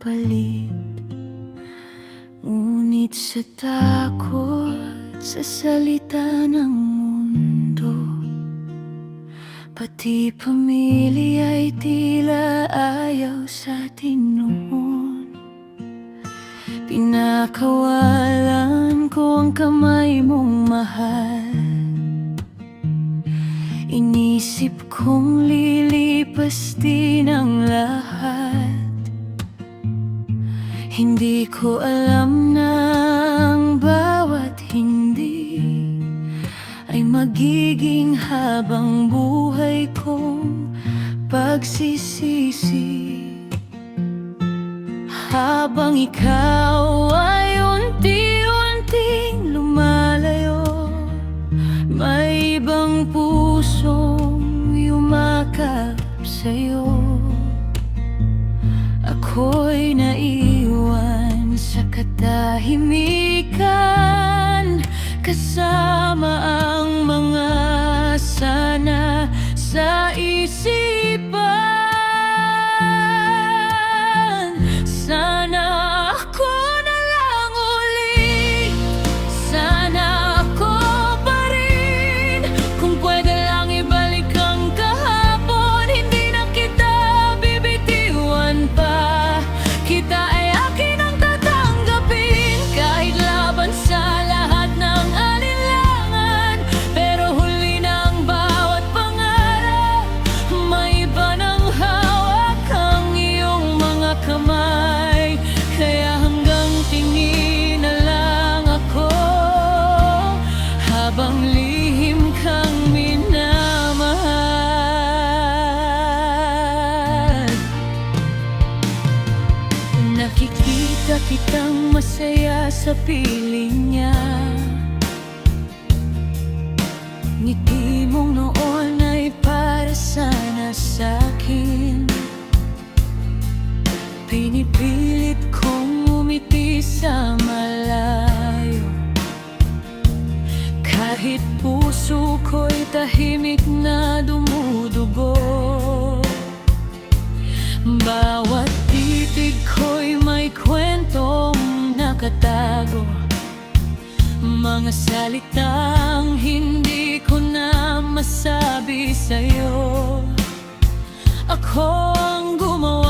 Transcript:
kapalit. Ngunit sa takot sa salita ng mundo, pati pamilya ay tila ayaw sa atin noon. Pinakawalan ko ang kamay mong mahal. Inisip kong lilipas din ang lahat. Hindi ko alam na ang bawat hindi ay magiging habang buhay kong pagsisisi. Habang ikaw ay unti-unting lumalayo, may ibang pusong yumakap sa'yo. Ako'y naiwan sa katahimikan, kasama ang mga sana sa isipan. Sana ako na lang ulit, sana ako pa rin. Kung pwede lang ibalik ang kahapon, hindi na kita bibitiwan pa. Kita ay akin ang tatanggapin, kahit laban sa lahat ng alinlangan. Pero huli na ang bawat pangarap, may iba ng hawak ang iyong mga kamay. Kaya hanggang tingin na lang ako, habang lihim kang minamahal. Nakikita kitang masaya sa piling niya. Ngiti mong noon ay para sana sa'kin. Pinipilit kong umiti sa malayo, kahit puso ko'y tahimik na dumudugo. Bawat titig ko'y may kwentong nakatago, mga salitang hindi ko na masabi sa'yo. Ako ang gumawa